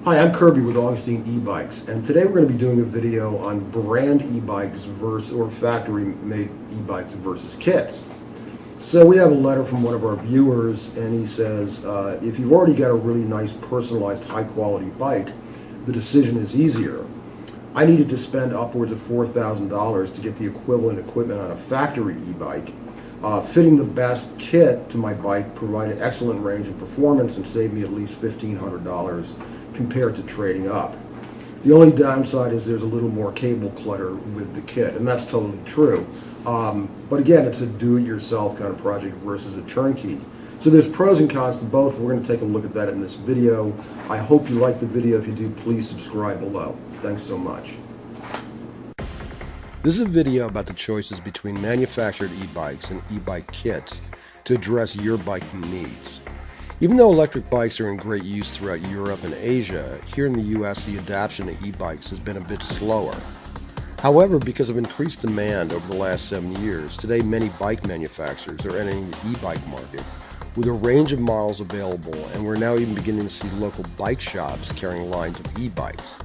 Hi, I'm Kirby with Augustine E-Bikes, and today we're going to be doing a video on brand e-bikes versus or factory-made e-bikes versus kits. So we have a letter from one of our viewers, and he says, if you've already got a really nice, personalized, high-quality bike, the decision is easier. I needed to spend upwards of $4,000 to get the equivalent equipment on a factory e-bike. Fitting the best kit to my bike provided excellent range and performance and saved me at least $1,500 compared to trading up. The only downside is there's a little more cable clutter with the kit, and that's totally true. But again, it's a do-it-yourself kind of project versus a turnkey. So there's pros and cons to both. We're going to take a look at that in this video. I hope you like the video. If you do, please subscribe below. Thanks so much. This is a video about the choices between manufactured e-bikes and e-bike kits to address your biking needs. Even though electric bikes are in great use throughout Europe and Asia, here in the US the adoption of e-bikes has been a bit slower. However, because of increased demand over the last 7 years, today many bike manufacturers are entering the e-bike market with a range of models available, and we're now even beginning to see local bike shops carrying lines of e-bikes.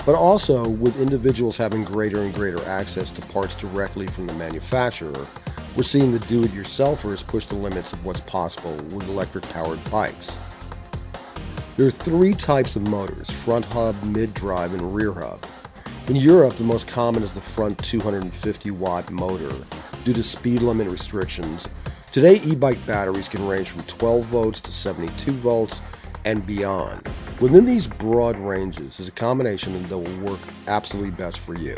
But also, with individuals having greater and greater access to parts directly from the manufacturer, we're seeing the do-it-yourselfers push the limits of what's possible with electric-powered bikes. There are three types of motors: front hub, mid-drive, and rear hub. In Europe, the most common is the front 250-watt motor due to speed limit restrictions. Today, e-bike batteries can range from 12 volts to 72 volts and beyond. Within these broad ranges is a combination that will work absolutely best for you.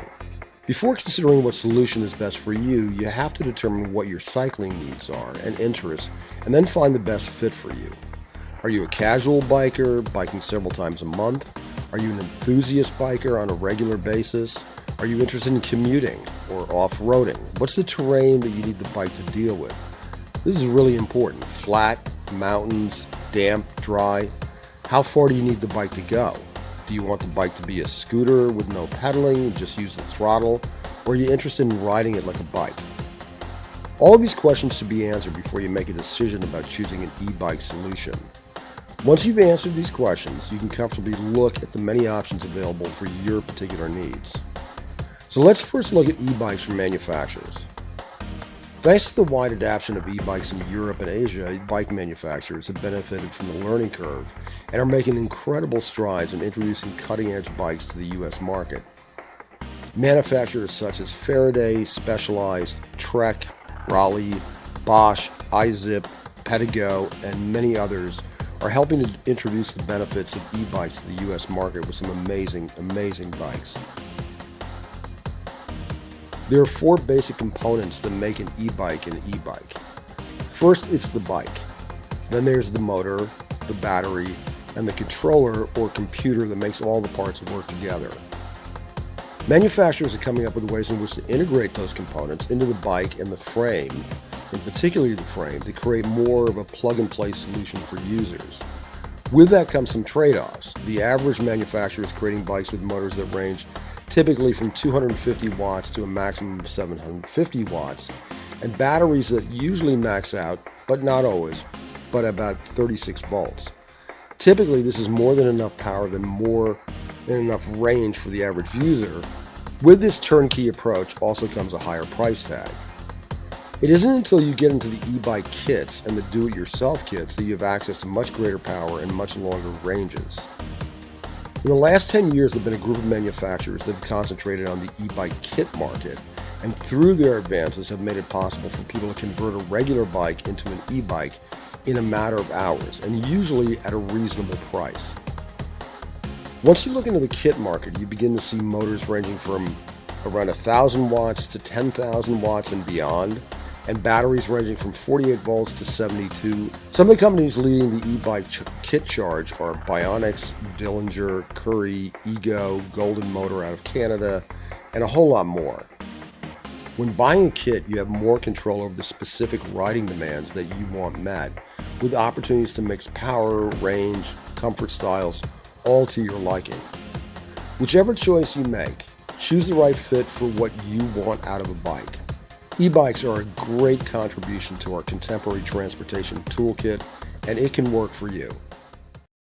Before considering what solution is best for you, you have to determine what your cycling needs are and interests, and then find the best fit for you. Are you a casual biker, biking several times a month? Are you an enthusiast biker on a regular basis? Are you interested in commuting or off-roading? What's the terrain that you need the bike to deal with? This is really important. Flat, mountains, damp, dry. How far do you need the bike to go? Do you want the bike to be a scooter with no pedaling, just use the throttle, or are you interested in riding it like a bike? All of these questions should be answered before you make a decision about choosing an e-bike solution. Once you've answered these questions, you can comfortably look at the many options available for your particular needs. So let's first look at e-bikes from manufacturers. Thanks to the wide adoption of e-bikes in Europe and Asia, bike manufacturers have benefited from the learning curve and are making incredible strides in introducing cutting-edge bikes to the US market. Manufacturers such as Faraday, Specialized, Trek, Raleigh, Bosch, iZip, Pedigo, and many others are helping to introduce the benefits of e-bikes to the US market with some amazing bikes. There are four basic components that make an e-bike an e-bike. First, it's the bike. Then there's the motor, the battery, and the controller or computer that makes all the parts work together. Manufacturers are coming up with ways in which to integrate those components into the bike and the frame, and particularly the frame, to create more of a plug-and-play solution for users. With that comes some trade-offs. The average manufacturer is creating bikes with motors that range typically from 250 watts to a maximum of 750 watts, and batteries that usually max out, but not always, but about 36 volts. Typically, this is more than enough power and more than enough range for the average user. With this turnkey approach also comes a higher price tag. It isn't until you get into the e-bike kits and the do-it-yourself kits that you have access to much greater power and much longer ranges. In the last 10 years, there have been a group of manufacturers that have concentrated on the e-bike kit market, and through their advances have made it possible for people to convert a regular bike into an e-bike in a matter of hours, and usually at a reasonable price. Once you look into the kit market, you begin to see motors ranging from around 1,000 watts to 10,000 watts and beyond, and batteries ranging from 48 volts to 72. Some of the companies leading the e-bike kit charge are Bionics, Dillinger, Curry, Ego, Golden Motor out of Canada, and a whole lot more. When buying a kit, you have more control over the specific riding demands that you want met, with opportunities to mix power, range, comfort styles, all to your liking. Whichever choice you make, choose the right fit for what you want out of a bike. E-bikes are a great contribution to our contemporary transportation toolkit, and it can work for you.